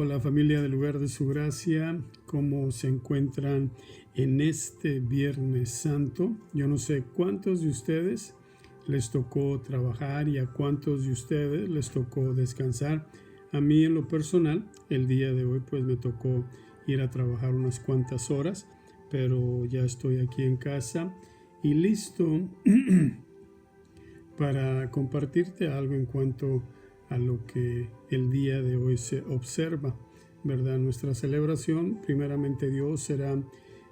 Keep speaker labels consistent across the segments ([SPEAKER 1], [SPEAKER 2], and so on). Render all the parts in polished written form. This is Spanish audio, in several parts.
[SPEAKER 1] Hola familia del Lugar de Su Gracia, ¿cómo se encuentran en este Viernes Santo? Yo no sé cuántos de ustedes les tocó trabajar y a cuántos de ustedes les tocó descansar. A mí en lo personal, el día de hoy pues me tocó ir a trabajar unas cuantas horas, pero ya estoy aquí en casa y listo para compartirte algo en cuanto a lo que el día de hoy se observa, ¿verdad? Nuestra celebración, primeramente Dios, será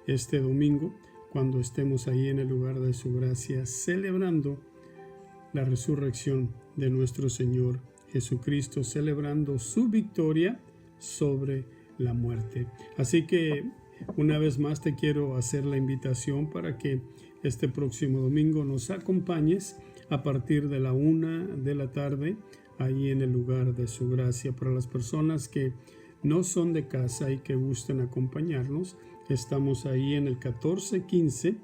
[SPEAKER 1] este domingo, cuando estemos ahí en el lugar de su gracia, celebrando la resurrección de nuestro Señor Jesucristo, celebrando su victoria sobre la muerte. Así que una vez más te quiero hacer la invitación para que este próximo domingo nos acompañes a partir de la 1 de la tarde ahí en el lugar de su gracia. Para las personas que no son de casa y que gusten acompañarnos, estamos ahí en el 1415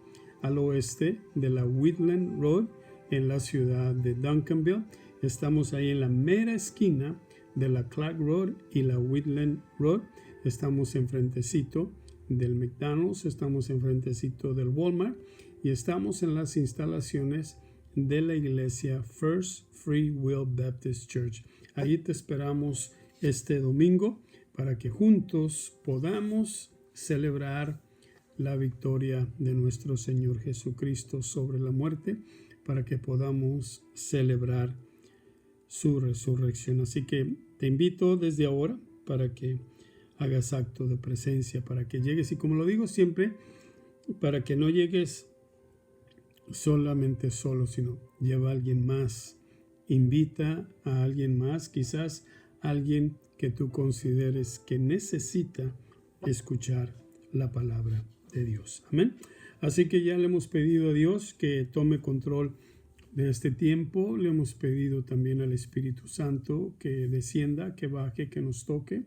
[SPEAKER 1] al oeste de la Wheatland Road en la ciudad de Duncanville. Estamos ahí en la mera esquina de la Clark Road y la Wheatland Road. Estamos enfrentecito del McDonald's, estamos enfrentecito del Walmart y estamos en las instalaciones de la iglesia First Free Will Baptist Church. Allí te esperamos este domingo para que juntos podamos celebrar la victoria de nuestro Señor Jesucristo sobre la muerte, para que podamos celebrar su resurrección. Así que te invito desde ahora para que hagas acto de presencia, para que llegues, y como lo digo siempre, para que no llegues solamente solo, sino lleva a alguien más, invita a alguien más, quizás alguien que tú consideres que necesita escuchar la palabra de Dios. Amén. Así que ya le hemos pedido a Dios que tome control de este tiempo. Le hemos pedido también al Espíritu Santo que descienda, que baje, que nos toque,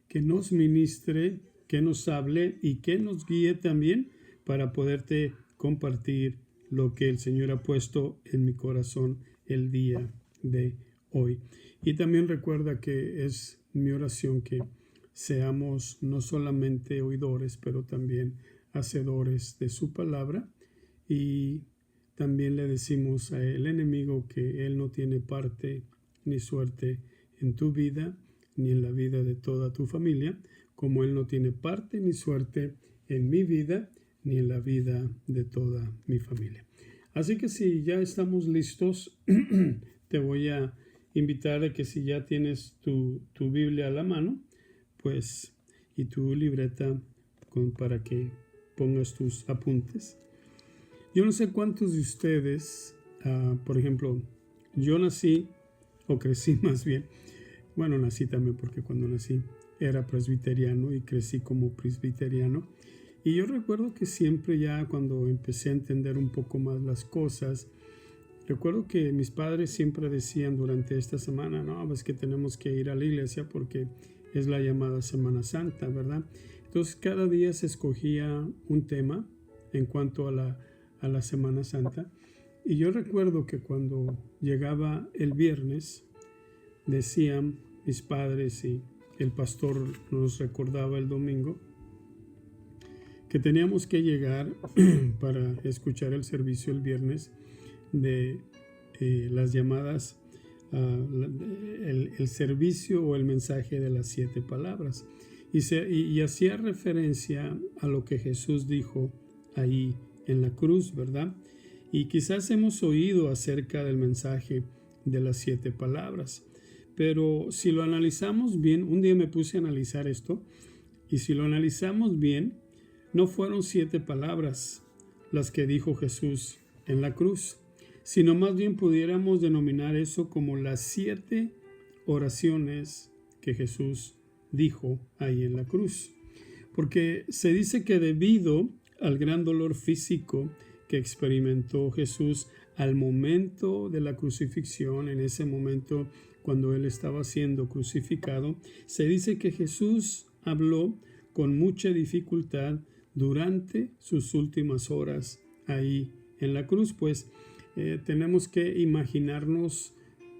[SPEAKER 1] que nos ministre, que nos hable y que nos guíe también para poderte compartir lo que el Señor ha puesto en mi corazón el día de hoy. Y también recuerda que es mi oración que seamos no solamente oidores, pero también hacedores de su palabra. Y también le decimos al enemigo que él no tiene parte ni suerte en tu vida, ni en la vida de toda tu familia, como él no tiene parte ni suerte en mi vida, ni en la vida de toda mi familia. Así que si ya estamos listos, te voy a invitar a que si ya tienes tu Biblia a la mano, pues, y tu libreta para que pongas tus apuntes. Yo no sé cuántos de ustedes, por ejemplo, yo nací, o crecí más bien, bueno, nací también porque cuando nací era presbiteriano y crecí como presbiteriano. Y yo recuerdo que siempre ya cuando empecé a entender un poco más las cosas, recuerdo que mis padres siempre decían durante esta semana, no, pues que tenemos que ir a la iglesia porque es la llamada Semana Santa, ¿verdad? Entonces cada día se escogía un tema en cuanto a la Semana Santa. Y yo recuerdo que cuando llegaba el viernes, decían mis padres y el pastor nos recordaba el domingo, que teníamos que llegar para escuchar el servicio el viernes de las llamadas, el servicio o el mensaje de las 7 palabras. Y hacía referencia a lo que Jesús dijo ahí en la cruz, ¿verdad? Y quizás hemos oído acerca del mensaje de las 7 palabras, pero si lo analizamos bien, un día me puse a analizar esto, y si lo analizamos bien, no fueron 7 palabras las que dijo Jesús en la cruz, sino más bien pudiéramos denominar eso como las 7 oraciones que Jesús dijo ahí en la cruz. Porque se dice que debido al gran dolor físico que experimentó Jesús al momento de la crucifixión, en ese momento cuando él estaba siendo crucificado, se dice que Jesús habló con mucha dificultad durante sus últimas horas ahí en la cruz. Pues tenemos que imaginarnos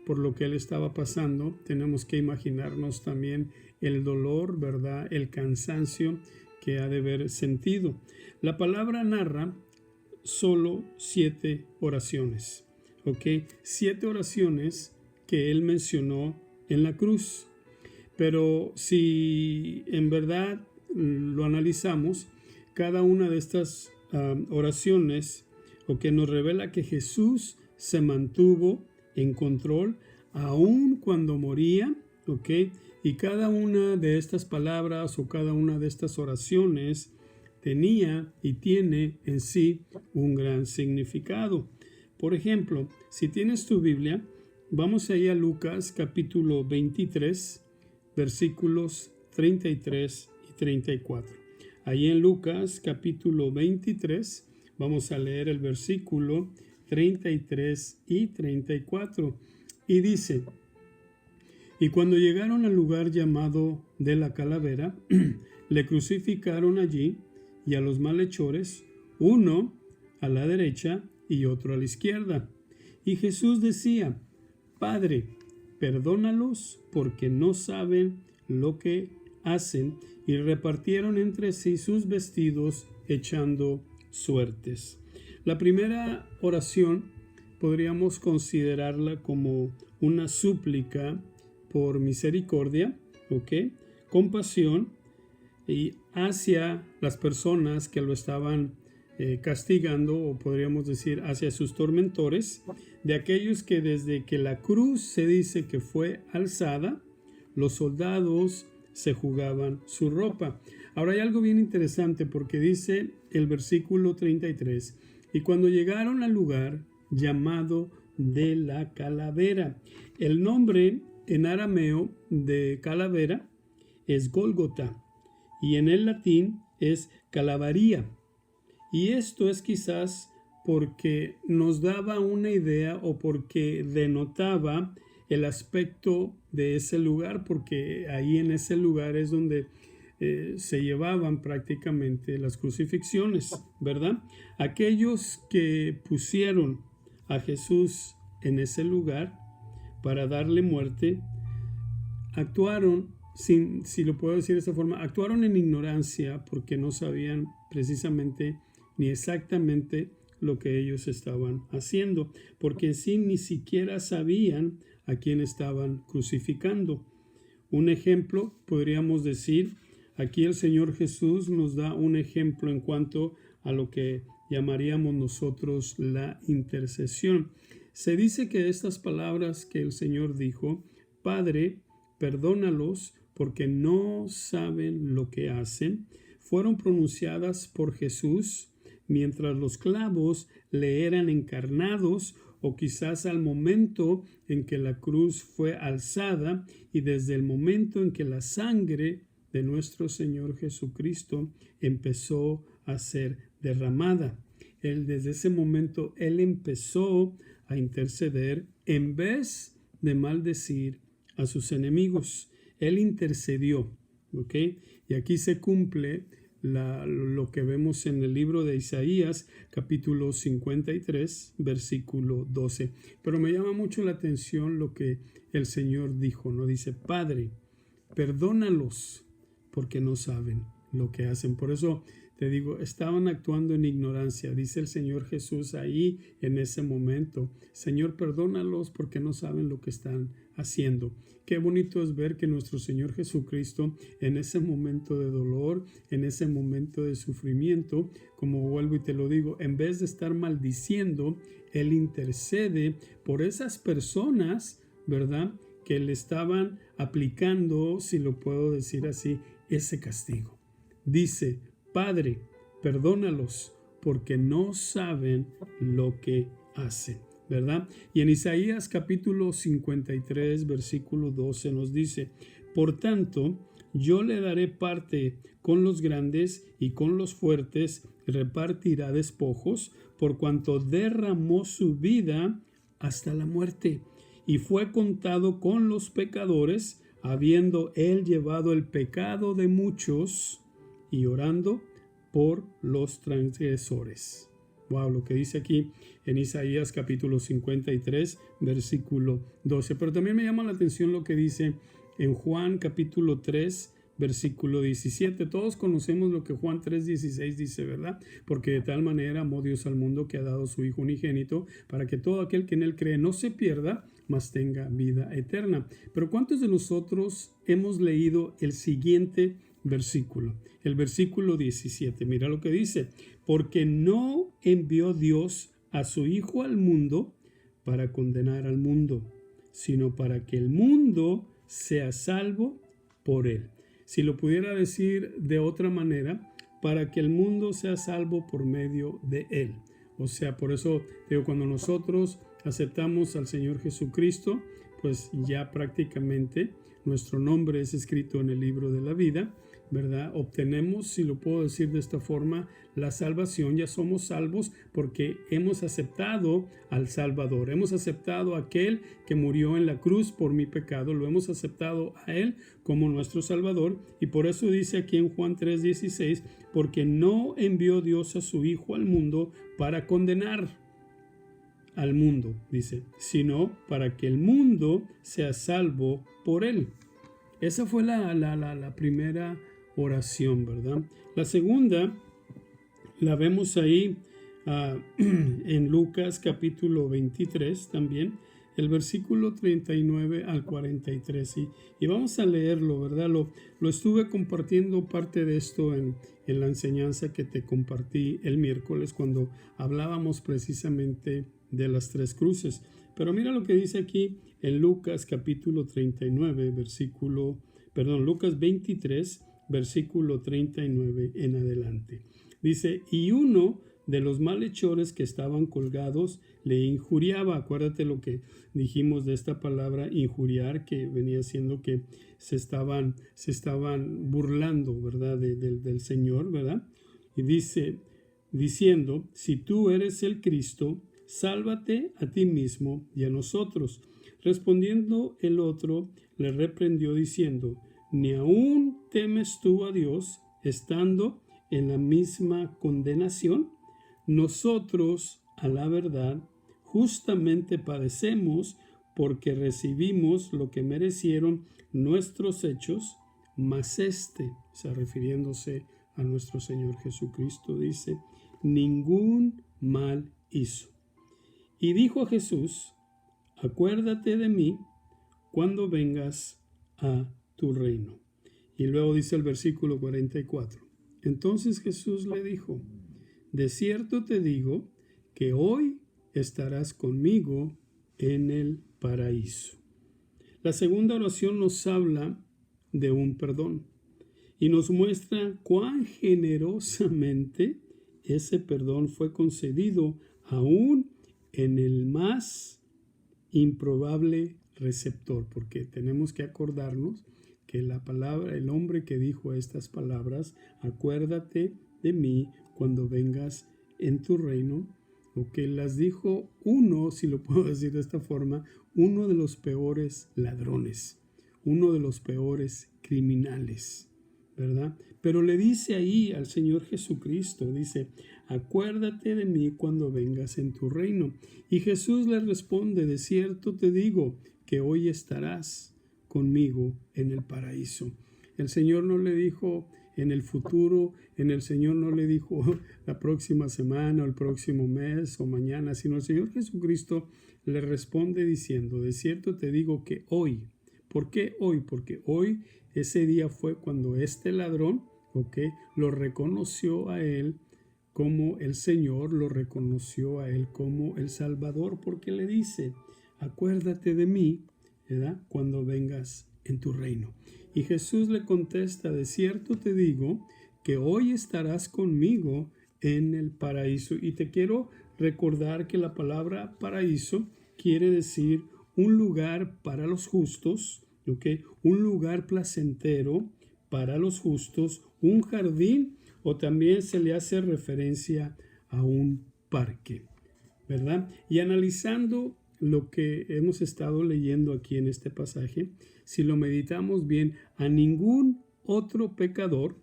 [SPEAKER 1] por lo que él estaba pasando, tenemos que imaginarnos también el dolor, ¿verdad? El cansancio que ha de haber sentido. La palabra narra solo 7 oraciones, ¿ok? 7 oraciones que él mencionó en la cruz. Pero si en verdad lo analizamos, cada una de estas oraciones, ¿ok?, nos revela que Jesús se mantuvo en control aun cuando moría, ¿ok? Y cada una de estas palabras o cada una de estas oraciones tenía y tiene en sí un gran significado. Por ejemplo, si tienes tu Biblia, vamos ahí a Lucas capítulo 23, versículos 33 y 34. Ahí en Lucas capítulo 23 vamos a leer el versículo 33 y 34. Y dice: y cuando llegaron al lugar llamado de la calavera, le crucificaron allí y a los malhechores, uno a la derecha y otro a la izquierda. Y Jesús decía: Padre, perdónalos porque no saben lo que hacen. Y repartieron entre sí sus vestidos echando suertes. La primera oración podríamos considerarla como una súplica por misericordia, ¿ok?, compasión, y hacia las personas que lo estaban castigando, o podríamos decir hacia sus tormentores, de aquellos que desde que la cruz se dice que fue alzada, los soldados se jugaban su ropa. Ahora hay algo bien interesante, porque dice el versículo 33, y cuando llegaron al lugar llamado de la calavera. El nombre en arameo de calavera es Gólgota y en el latín es calavaría. Y esto es quizás porque nos daba una idea o porque denotaba el aspecto de ese lugar, porque ahí en ese lugar es donde se llevaban prácticamente las crucifixiones, ¿verdad? Aquellos que pusieron a Jesús en ese lugar para darle muerte, actuaron, si lo puedo decir de esta forma, actuaron en ignorancia, porque no sabían precisamente ni exactamente lo que ellos estaban haciendo, porque en sí ni siquiera sabían a quién estaban crucificando. Un ejemplo, podríamos decir, aquí el Señor Jesús nos da un ejemplo en cuanto a lo que llamaríamos nosotros la intercesión. Se dice que estas palabras que el Señor dijo, Padre, perdónalos porque no saben lo que hacen, fueron pronunciadas por Jesús mientras los clavos le eran encarnados, o quizás al momento en que la cruz fue alzada y desde el momento en que la sangre de nuestro Señor Jesucristo empezó a ser derramada. Desde ese momento Él empezó a interceder en vez de maldecir a sus enemigos. Él intercedió, ¿ok? Y aquí se cumple lo que vemos en el libro de Isaías, capítulo 53, versículo 12. Pero me llama mucho la atención lo que el Señor dijo, ¿no? Dice: Padre, perdónalos porque no saben lo que hacen. Por eso te digo, estaban actuando en ignorancia. Dice el Señor Jesús ahí en ese momento: Señor, perdónalos porque no saben lo que están haciendo. Qué bonito es ver que nuestro Señor Jesucristo, en ese momento de dolor, en ese momento de sufrimiento, como vuelvo y te lo digo, en vez de estar maldiciendo, Él intercede por esas personas, ¿verdad?, que le estaban aplicando, si lo puedo decir así, ese castigo. Dice: Padre, perdónalos porque no saben lo que hacen, ¿verdad? Y en Isaías capítulo 53, versículo 12 nos dice: por tanto, yo le daré parte con los grandes y con los fuertes repartirá despojos, por cuanto derramó su vida hasta la muerte y fue contado con los pecadores, habiendo él llevado el pecado de muchos y orando por los transgresores. Wow, lo que dice aquí en Isaías capítulo 53, versículo 12. Pero también me llama la atención lo que dice en Juan capítulo 3, versículo 17. Todos conocemos lo que Juan 3:16 dice, ¿verdad? Porque de tal manera amó Dios al mundo que ha dado su Hijo unigénito, para que todo aquel que en él cree no se pierda, mas tenga vida eterna. Pero ¿cuántos de nosotros hemos leído el siguiente versículo? El versículo 17. Mira lo que dice: porque no envió Dios a su Hijo al mundo para condenar al mundo, sino para que el mundo sea salvo por él. Si lo pudiera decir de otra manera, para que el mundo sea salvo por medio de él. O sea, por eso digo, cuando nosotros aceptamos al Señor Jesucristo, pues ya prácticamente nuestro nombre es escrito en el libro de la vida, ¿verdad? Obtenemos, si lo puedo decir de esta forma, la salvación. Ya somos salvos porque hemos aceptado al Salvador, hemos aceptado a aquel que murió en la cruz por mi pecado, lo hemos aceptado a él como nuestro Salvador, y por eso dice aquí en Juan 3:16, porque no envió Dios a su Hijo al mundo para condenar al mundo, dice, sino para que el mundo sea salvo por él. Esa fue la primera oración, ¿verdad? La segunda la vemos ahí en Lucas capítulo 23 también, el versículo 39 al 43. Y vamos a leerlo, ¿verdad? Lo estuve compartiendo parte de esto en la enseñanza que te compartí el miércoles cuando hablábamos precisamente de las tres cruces. Pero mira lo que dice aquí en Lucas capítulo 39, Lucas 23, versículo 39 en adelante. Dice, y uno de los malhechores que estaban colgados le injuriaba. Acuérdate lo que dijimos de esta palabra injuriar, que venía siendo que se estaban burlando, ¿verdad? Del Señor, ¿verdad? Y dice, diciendo, si tú eres el Cristo, sálvate a ti mismo y a nosotros. Respondiendo el otro, le reprendió diciendo, ¿ni aún temes tú a Dios, estando en la misma condenación? Nosotros, a la verdad, justamente padecemos porque recibimos lo que merecieron nuestros hechos, mas o sea, refiriéndose a nuestro Señor Jesucristo, dice, ningún mal hizo. Y dijo a Jesús, acuérdate de mí cuando vengas a tu reino. Y luego dice el versículo 44. Entonces Jesús le dijo, de cierto te digo que hoy estarás conmigo en el paraíso. La segunda oración nos habla de un perdón y nos muestra cuán generosamente ese perdón fue concedido aún en el más improbable receptor, porque tenemos que acordarnos que la palabra, el hombre que dijo estas palabras, acuérdate de mí cuando vengas en tu reino, o que las dijo uno, si lo puedo decir de esta forma, uno de los peores ladrones, uno de los peores criminales, ¿verdad? Pero le dice ahí al Señor Jesucristo, dice, acuérdate de mí cuando vengas en tu reino. Y Jesús le responde, de cierto te digo que hoy estarás conmigo en el paraíso. El Señor no le dijo en el futuro, el Señor no le dijo la próxima semana o el próximo mes o mañana, sino el Señor Jesucristo le responde diciendo, de cierto te digo que hoy. ¿Por qué hoy? Porque hoy, ese día fue cuando este ladrón, lo reconoció a él como el Señor, lo reconoció a él como el Salvador, porque le dice, acuérdate de mí, ¿verdad? Cuando vengas en tu reino. Y Jesús le contesta, de cierto te digo que hoy estarás conmigo en el paraíso. Y te quiero recordar que la palabra paraíso quiere decir un lugar para los justos, un lugar placentero para los justos, un jardín, o también se le hace referencia a un parque, ¿verdad? Y analizando lo que hemos estado leyendo aquí en este pasaje, si lo meditamos bien, a ningún otro pecador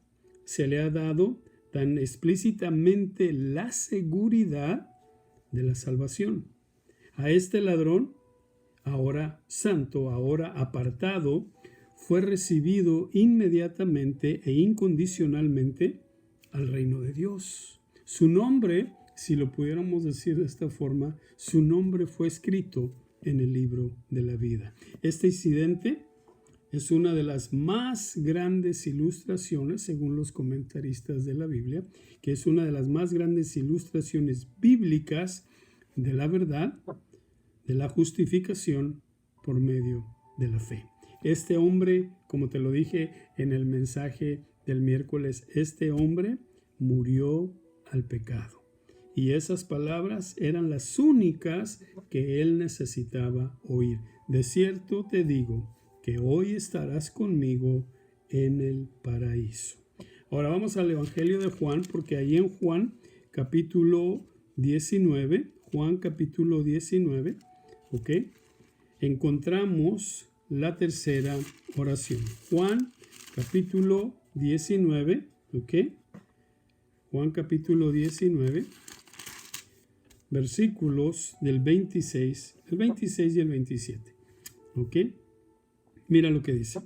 [SPEAKER 1] se le ha dado tan explícitamente la seguridad de la salvación. A este ladrón, ahora santo, ahora apartado, fue recibido inmediatamente e incondicionalmente al reino de Dios. Su nombre, si lo pudiéramos decir de esta forma, su nombre fue escrito en el libro de la vida. Este incidente es una de las más grandes ilustraciones, según los comentaristas de la Biblia, que es una de las más grandes ilustraciones bíblicas de la verdad, de la justificación por medio de la fe. Este hombre, como te lo dije en el mensaje del miércoles, este hombre murió al pecado. Y esas palabras eran las únicas que él necesitaba oír. De cierto te digo que hoy estarás conmigo en el paraíso. Ahora vamos al Evangelio de Juan, porque ahí en Juan capítulo 19, ¿ok? Encontramos la tercera oración. Juan capítulo 19, ¿ok? Juan capítulo 19, versículos del 26 y el 27, ¿ok? Mira lo que dice.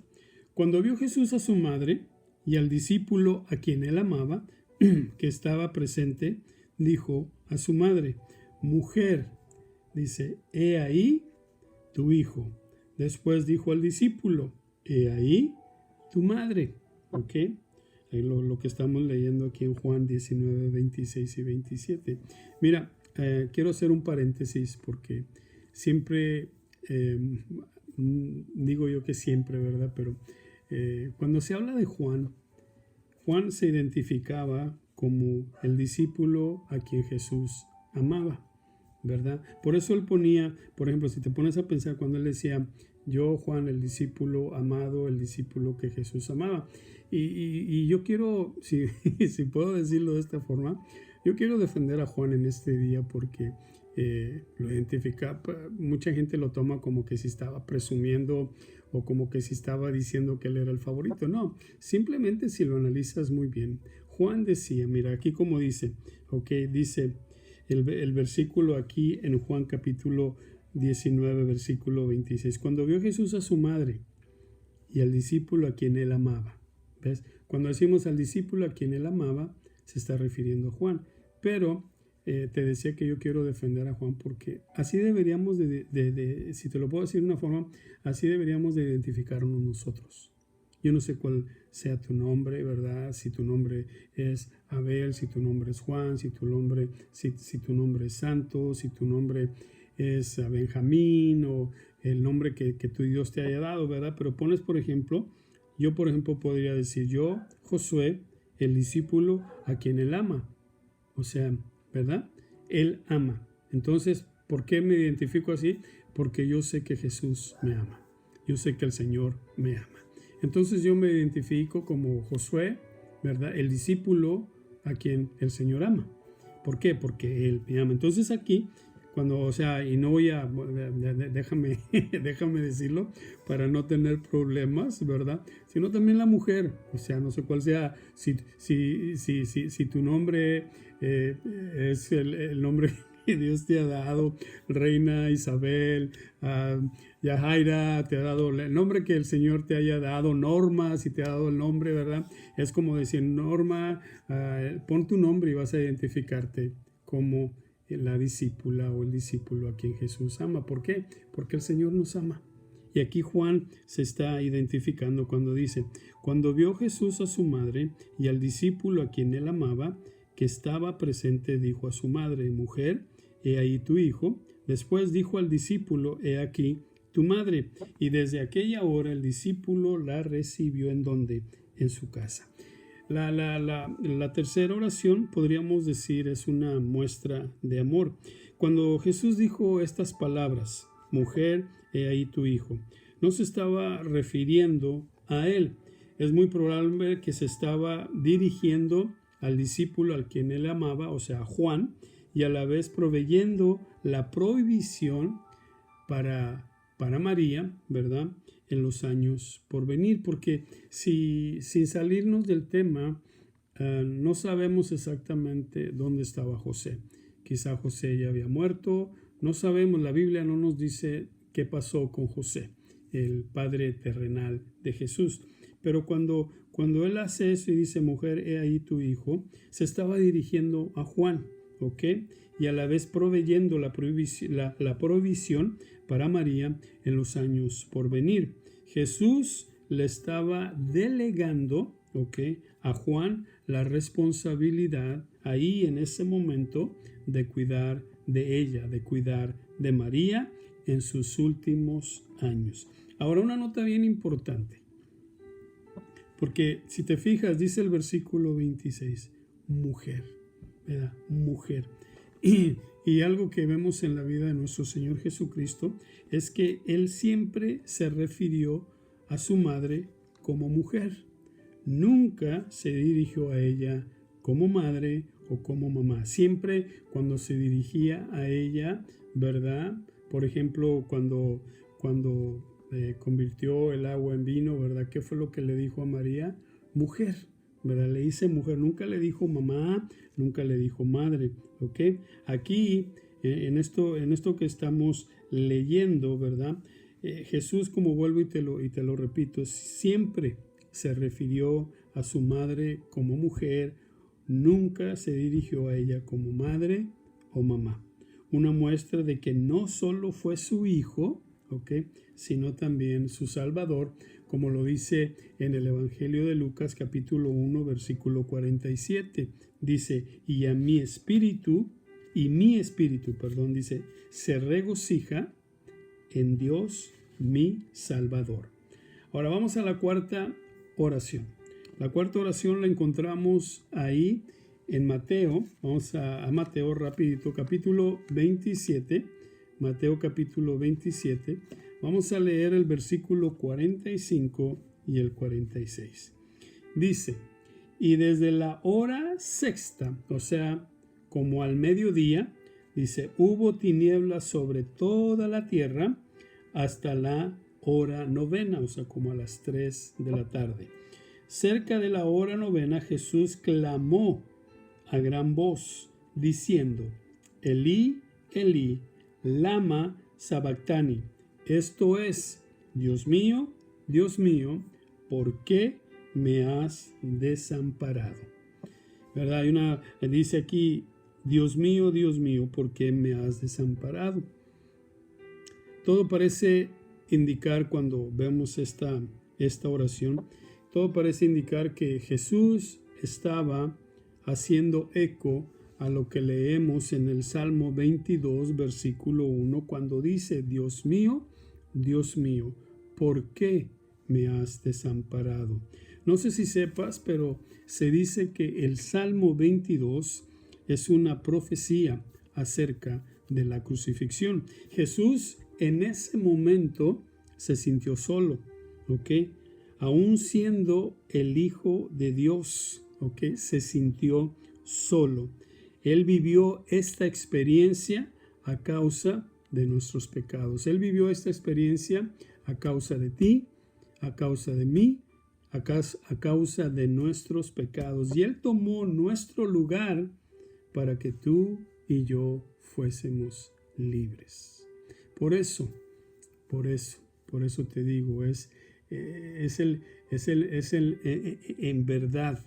[SPEAKER 1] Cuando vio Jesús a su madre y al discípulo a quien él amaba, que estaba presente, dijo a su madre: mujer, dice, he ahí tu hijo. Después dijo al discípulo: he ahí tu madre. ¿Ok? Lo que estamos leyendo aquí en Juan 19, 26 y 27. Mira, quiero hacer un paréntesis porque siempre, digo yo que siempre, ¿verdad? Pero cuando se habla de Juan, Juan se identificaba como el discípulo a quien Jesús amaba, ¿verdad? Por eso él ponía, por ejemplo, si te pones a pensar cuando él decía: yo, Juan, el discípulo amado, el discípulo que Jesús amaba. Y yo quiero, si puedo decirlo de esta forma, yo quiero defender a Juan en este día porque lo identifica, mucha gente lo toma como que si estaba presumiendo o como que si estaba diciendo que él era el favorito. No, simplemente si lo analizas muy bien, Juan decía, mira, aquí como dice, ok, dice el versículo aquí en Juan capítulo 19, versículo 26, cuando vio Jesús a su madre y al discípulo a quien él amaba. ¿Ves? Cuando decimos al discípulo a quien él amaba, se está refiriendo a Juan. Pero te decía que yo quiero defender a Juan porque así deberíamos si te lo puedo decir de una forma, así deberíamos de identificarnos nosotros. Yo no sé cuál sea tu nombre, ¿verdad? Si tu nombre es Abel, si tu nombre es Juan, si tu nombre es Santo, si tu nombre es Benjamín o el nombre que tu Dios te haya dado, ¿verdad? Pero pones, por ejemplo, yo por ejemplo podría decir yo, Josué, el discípulo a quien él ama. O sea, ¿verdad? Él ama. Entonces, ¿por qué me identifico así? Porque yo sé que Jesús me ama. Yo sé que el Señor me ama. Entonces yo me identifico como Josué, ¿verdad? El discípulo a quien el Señor ama. ¿Por qué? Porque Él me ama. Entonces aquí, cuando, o sea, y no voy a, déjame decirlo para no tener problemas, ¿verdad? Sino también la mujer, o sea, no sé cuál sea, si tu nombre es el nombre que Dios te ha dado, Reina Isabel, Yajaira, te ha dado el nombre que el Señor te haya dado, Norma, si te ha dado el nombre, ¿verdad? Es como decir, Norma, pon tu nombre y vas a identificarte como la discípula o el discípulo a quien Jesús ama. ¿Por qué? Porque el Señor nos ama. Y aquí Juan se está identificando cuando dice, cuando vio Jesús a su madre y al discípulo a quien él amaba, que estaba presente, dijo a su madre, mujer, he ahí tu hijo. Después dijo al discípulo, he aquí tu madre. Y desde aquella hora el discípulo la recibió ¿en dónde? En su casa. La tercera oración, podríamos decir, es una muestra de amor. Cuando Jesús dijo estas palabras, mujer, he ahí tu hijo, no se estaba refiriendo a él. Es muy probable que se estaba dirigiendo al discípulo al quien él amaba, o sea, a Juan, y a la vez proveyendo la prohibición para María, ¿verdad?, en los años por venir, porque sin salirnos del tema, no sabemos exactamente dónde estaba José. Quizá José ya había muerto, no sabemos, la Biblia no nos dice qué pasó con José, el padre terrenal de Jesús. Pero cuando él hace eso y dice, mujer, he ahí tu hijo, se estaba dirigiendo a Juan, ¿ok? Y a la vez proveyendo la provisión para María en los años por venir. Jesús le estaba delegando, ¿ok?, a Juan la responsabilidad ahí en ese momento de cuidar de ella, de cuidar de María en sus últimos años. Ahora, una nota bien importante, porque si te fijas, dice el versículo 26, mujer, ¿verdad? Mujer. Y algo que vemos en la vida de nuestro Señor Jesucristo es que Él siempre se refirió a su madre como mujer. Nunca se dirigió a ella como madre o como mamá. Siempre cuando se dirigía a ella, ¿verdad? Por ejemplo, cuando convirtió el agua en vino, ¿verdad? ¿Qué fue lo que le dijo a María? Mujer, ¿verdad? Le dice mujer, nunca le dijo mamá, nunca le dijo madre, ¿ok? Aquí, en esto que estamos leyendo, ¿verdad? Jesús, como vuelvo y te lo repito, siempre se refirió a su madre como mujer, nunca se dirigió a ella como madre o mamá. Una muestra de que no solo fue su hijo, ¿ok?, sino también su Salvador, como lo dice en el Evangelio de Lucas capítulo 1 versículo 47. Dice, y mi espíritu, dice, se regocija en Dios mi Salvador. Ahora vamos a la cuarta oración. La cuarta oración la encontramos ahí en Mateo. Vamos a Mateo rapidito, capítulo 27. Mateo capítulo 27. Vamos a leer el versículo 45 y el 46. Dice, y desde la hora sexta, o sea, como al mediodía, dice, hubo tinieblas sobre toda la tierra hasta la hora novena, o sea, como a las 3 de la tarde. Cerca de la hora novena, Jesús clamó a gran voz, diciendo, Elí, Elí, lama sabactani. Esto es, Dios mío, ¿por qué me has desamparado? ¿Verdad? Dice aquí, Dios mío, ¿por qué me has desamparado? Todo parece indicar, cuando vemos esta oración, todo parece indicar que Jesús estaba haciendo eco a lo que leemos en el Salmo 22, versículo 1, cuando dice, Dios mío, ¿por qué me has desamparado? No sé si sepas, pero se dice que el Salmo 22 es una profecía acerca de la crucifixión. Jesús en ese momento se sintió solo, ¿ok? Aún siendo el Hijo de Dios, ¿ok? Se sintió solo. Él vivió esta experiencia a causa de nuestros pecados. Él vivió esta experiencia a causa de ti, a causa de mí, a causa de nuestros pecados. Y Él tomó nuestro lugar para que tú y yo fuésemos libres. Por eso te digo, en verdad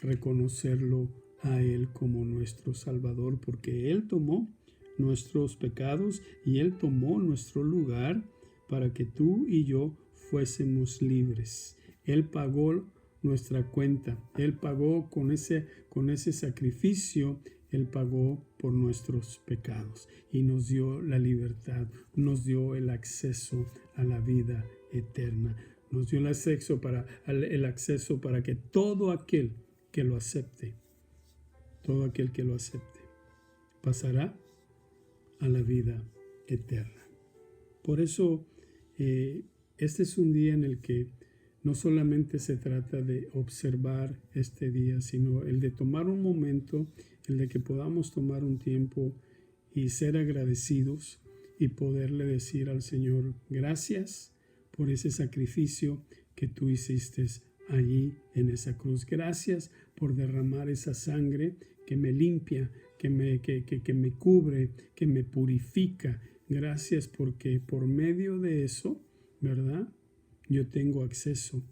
[SPEAKER 1] reconocerlo a Él como nuestro Salvador, porque Él tomó nuestros pecados y Él tomó nuestro lugar para que tú y yo fuésemos libres. Él pagó nuestra cuenta, Él pagó con ese sacrificio, Él pagó por nuestros pecados y nos dio la libertad, nos dio el acceso a la vida eterna, nos dio el acceso para que todo aquel que lo acepte, pasará a la vida eterna. Por eso, este es un día en el que no solamente se trata de observar este día, sino el de tomar un momento, el de que podamos tomar un tiempo y ser agradecidos y poderle decir al Señor, gracias por ese sacrificio que tú hiciste allí en esa cruz. Gracias por derramar esa sangre que me limpia, que me cubre, que me purifica. Gracias porque por medio de eso, ¿verdad? Yo tengo acceso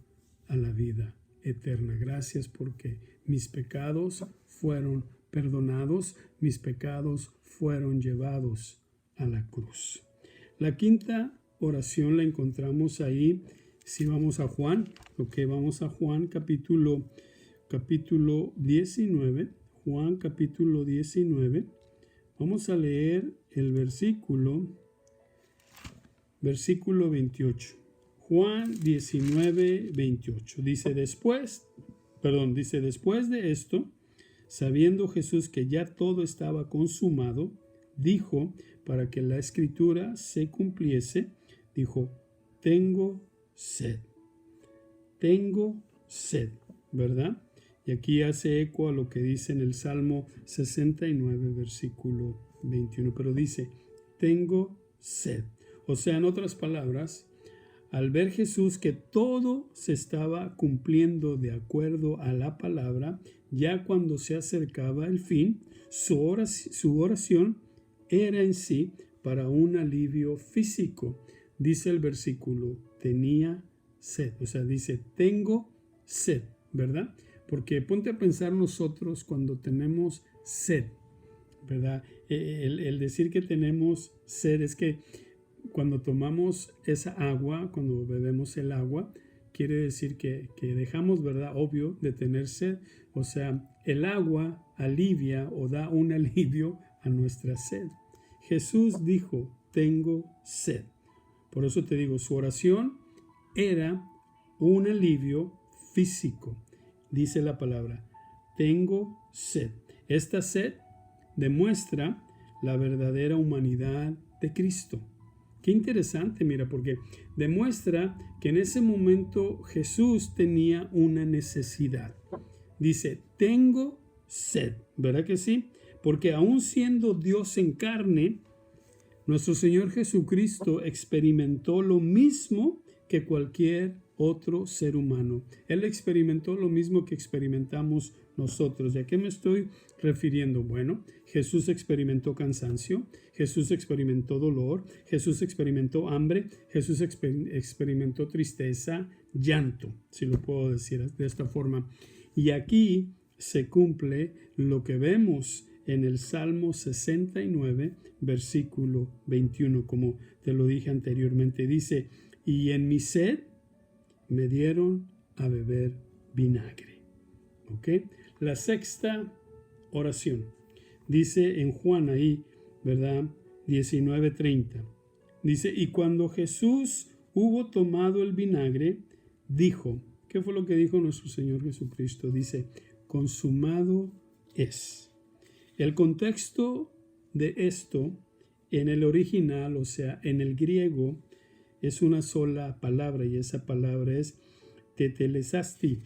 [SPEAKER 1] a la vida eterna. Gracias porque mis pecados fueron perdonados, mis pecados fueron llevados a la cruz. La quinta oración la encontramos ahí, si vamos a Juan, vamos a Juan capítulo 19, Juan capítulo 19, vamos a leer el versículo 28. Juan 19, 28. Dice después de esto, sabiendo Jesús que ya todo estaba consumado, dijo, para que la escritura se cumpliese, dijo, tengo sed, ¿verdad? Y aquí hace eco a lo que dice en el Salmo 69, versículo 21, pero dice, tengo sed. O sea, en otras palabras, al ver Jesús que todo se estaba cumpliendo de acuerdo a la palabra, ya cuando se acercaba el fin, su oración era en sí para un alivio físico. Dice el versículo, tenía sed. O sea, dice, tengo sed, ¿verdad? Porque ponte a pensar nosotros cuando tenemos sed, ¿verdad? El decir que tenemos sed es que cuando tomamos esa agua, cuando bebemos el agua, quiere decir que dejamos, ¿verdad? Obvio, de tener sed. O sea, el agua alivia o da un alivio a nuestra sed. Jesús dijo, tengo sed. Por eso te digo, su oración era un alivio físico. Dice la palabra, tengo sed. Esta sed demuestra la verdadera humanidad de Cristo. Qué interesante, mira, porque demuestra que en ese momento Jesús tenía una necesidad. Dice, tengo sed, ¿verdad que sí? Porque aún siendo Dios en carne, nuestro Señor Jesucristo experimentó lo mismo que cualquier otro ser humano. Él experimentó lo mismo que experimentamos nosotros. ¿Y a qué me estoy refiriendo? Bueno, Jesús experimentó cansancio, Jesús experimentó dolor, Jesús experimentó hambre, Jesús experimentó tristeza, llanto, si lo puedo decir de esta forma. Y aquí se cumple lo que vemos en el Salmo 69, versículo 21, como te lo dije anteriormente. Dice, y en mi sed me dieron a beber vinagre. ¿Ok? La sexta oración. Dice en Juan ahí, ¿verdad? 19:30. Dice, y cuando Jesús hubo tomado el vinagre, dijo, ¿qué fue lo que dijo nuestro Señor Jesucristo? Dice, consumado es. El contexto de esto en el original, o sea, en el griego, es una sola palabra y esa palabra es tetelesasti,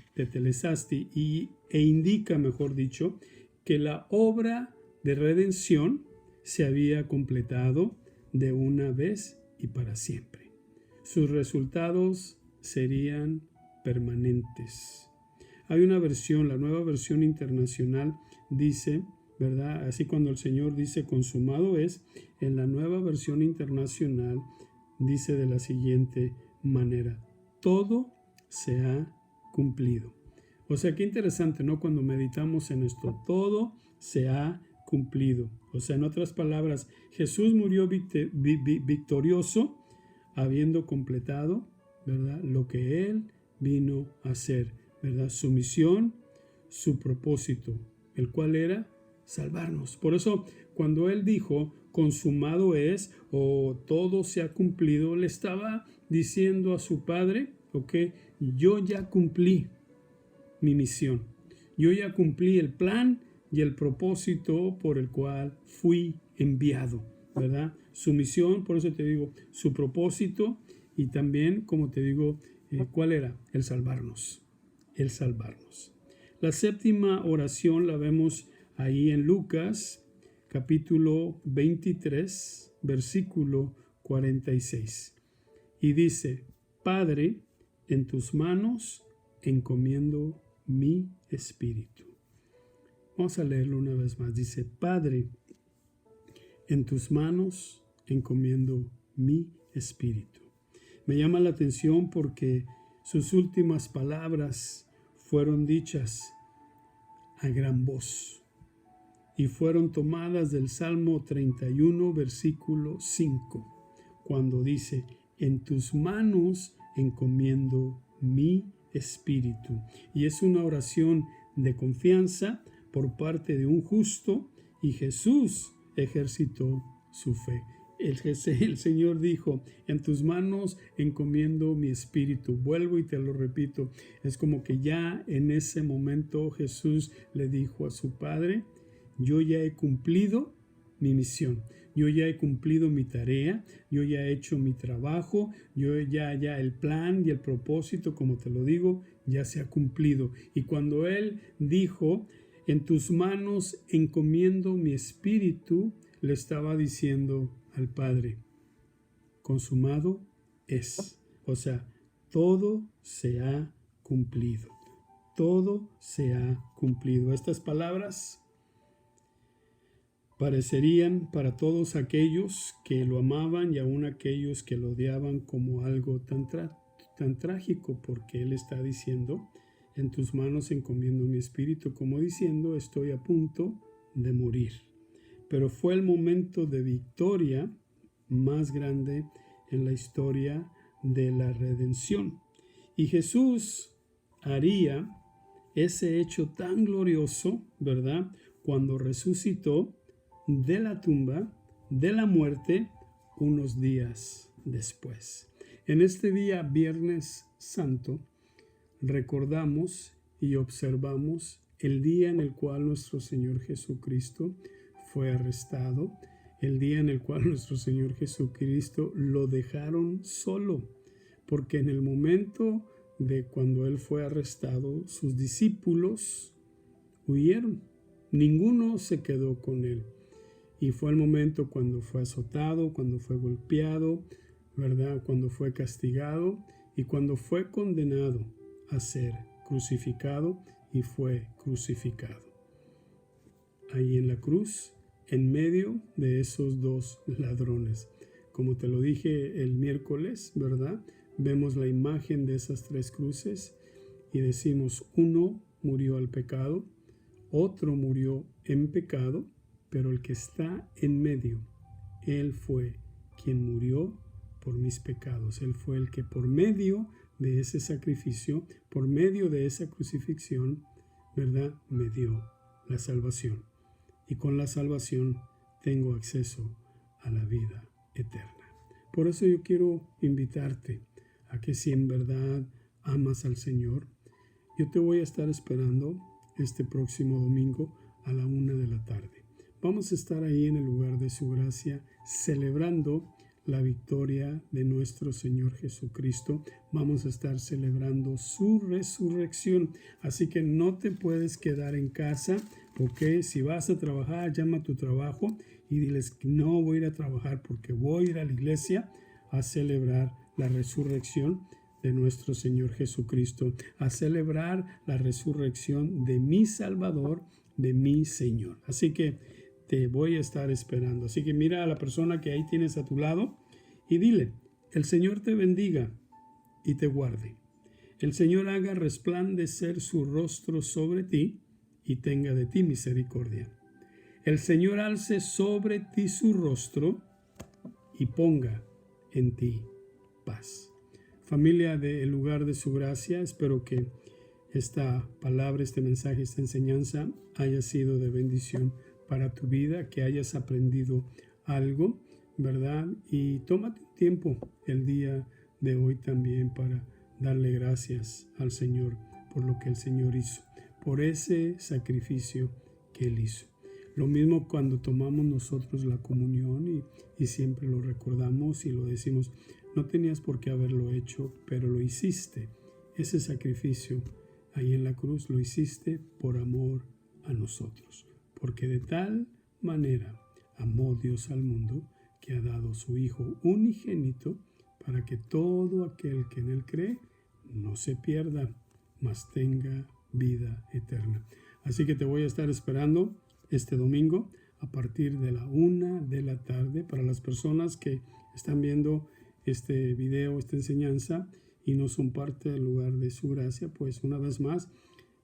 [SPEAKER 1] e indica, mejor dicho, que la obra de redención se había completado de una vez y para siempre. Sus resultados serían permanentes. Hay una versión, la Nueva Versión Internacional dice, ¿verdad? Así cuando el Señor dice consumado es, en la Nueva Versión Internacional dice de la siguiente manera, todo se ha cumplido. O sea, qué interesante, ¿no? Cuando meditamos en esto, todo se ha cumplido. O sea, en otras palabras, Jesús murió victorioso, habiendo completado, ¿verdad? Lo que Él vino a hacer, ¿verdad? Su misión, su propósito, el cual era salvarnos. Por eso, cuando Él dijo, consumado es, o todo se ha cumplido, le estaba diciendo a su Padre, ok, yo ya cumplí mi misión. Yo ya cumplí el plan y el propósito por el cual fui enviado, ¿verdad? Su misión, por eso te digo, su propósito y también, como te digo, ¿cuál era? El salvarnos. El salvarnos. La séptima oración la vemos ahí en Lucas, capítulo 23, versículo 46. Y dice, Padre, en tus manos encomiendo mi espíritu. Vamos a leerlo una vez más. Dice, Padre, en tus manos encomiendo mi espíritu. Me llama la atención porque sus últimas palabras fueron dichas a gran voz y fueron tomadas del Salmo 31, versículo 5, cuando dice, en tus manos encomiendo mi espíritu. Y es una oración de confianza por parte de un justo, y Jesús ejercitó su fe. El Señor dijo, en tus manos encomiendo mi espíritu. Vuelvo y te lo repito, es como que ya en ese momento Jesús le dijo a su Padre, yo ya he cumplido mi misión, yo ya he cumplido mi tarea, yo ya he hecho mi trabajo, yo ya el plan y el propósito, como te lo digo, ya se ha cumplido. Y cuando Él dijo, en tus manos encomiendo mi espíritu, le estaba diciendo al Padre, consumado es. O sea, todo se ha cumplido. Todo se ha cumplido. Estas palabras parecerían para todos aquellos que lo amaban y aún aquellos que lo odiaban como algo tan trágico, porque Él está diciendo, en tus manos encomiendo mi espíritu, como diciendo, estoy a punto de morir. Pero fue el momento de victoria más grande en la historia de la redención. Y Jesús haría ese hecho tan glorioso, ¿verdad?, cuando resucitó de la tumba, de la muerte, unos días después. En este día, Viernes Santo, recordamos y observamos el día en el cual nuestro Señor Jesucristo fue arrestado, el día en el cual nuestro Señor Jesucristo lo dejaron solo, porque en el momento de cuando Él fue arrestado, sus discípulos huyeron, ninguno se quedó con Él. Y fue el momento cuando fue azotado, cuando fue golpeado, ¿verdad?, cuando fue castigado y cuando fue condenado a ser crucificado y fue crucificado. Ahí en la cruz, en medio de esos dos ladrones. Como te lo dije el miércoles, ¿verdad?, vemos la imagen de esas tres cruces y decimos, uno murió al pecado, otro murió en pecado, pero el que está en medio, Él fue quien murió por mis pecados. Él fue el que por medio de ese sacrificio, por medio de esa crucifixión, ¿verdad?, me dio la salvación. Y con la salvación tengo acceso a la vida eterna. Por eso yo quiero invitarte a que si en verdad amas al Señor, yo te voy a estar esperando este próximo domingo a la 1 de la tarde. Vamos a estar ahí en el lugar de su gracia celebrando la victoria de nuestro Señor Jesucristo. Vamos a estar celebrando su resurrección. Así que no te puedes quedar en casa, ¿ok? Si vas a trabajar, llama a tu trabajo y diles, no voy a ir a trabajar porque voy a ir a la iglesia a celebrar la resurrección de nuestro Señor Jesucristo, a celebrar la resurrección de mi Salvador, de mi Señor. Así que te voy a estar esperando. Así que mira a la persona que ahí tienes a tu lado y dile, el Señor te bendiga y te guarde. El Señor haga resplandecer su rostro sobre ti y tenga de ti misericordia. El Señor alce sobre ti su rostro y ponga en ti paz. Familia del lugar de su gracia, espero que esta palabra, este mensaje, esta enseñanza haya sido de bendición para tu vida, que hayas aprendido algo, ¿verdad? Y tómate un tiempo el día de hoy también para darle gracias al Señor por lo que el Señor hizo, por ese sacrificio que Él hizo. Lo mismo cuando tomamos nosotros la comunión y siempre lo recordamos y lo decimos, no tenías por qué haberlo hecho, pero lo hiciste. Ese sacrificio ahí en la cruz lo hiciste por amor a nosotros. Porque de tal manera amó Dios al mundo que ha dado su Hijo unigénito para que todo aquel que en Él cree no se pierda, mas tenga vida eterna. Así que te voy a estar esperando este domingo a partir de la 1 de la tarde. Para las personas que están viendo este video, esta enseñanza, y no son parte del lugar de su gracia, pues una vez más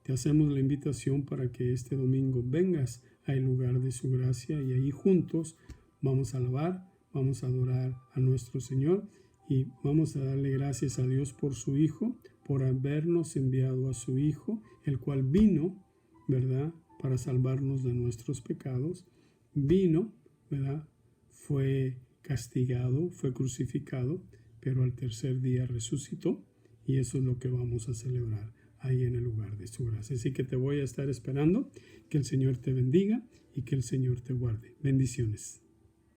[SPEAKER 1] te hacemos la invitación para que este domingo vengas al lugar de su gracia y ahí juntos vamos a alabar, vamos a adorar a nuestro Señor y vamos a darle gracias a Dios por su Hijo, por habernos enviado a su Hijo, el cual vino, ¿verdad?, para salvarnos de nuestros pecados. Vino, ¿verdad?, fue castigado, fue crucificado, pero al tercer día resucitó y eso es lo que vamos a celebrar ahí en el lugar de su gracia. Así que te voy a estar esperando. Que el Señor te bendiga y que el Señor te guarde. Bendiciones.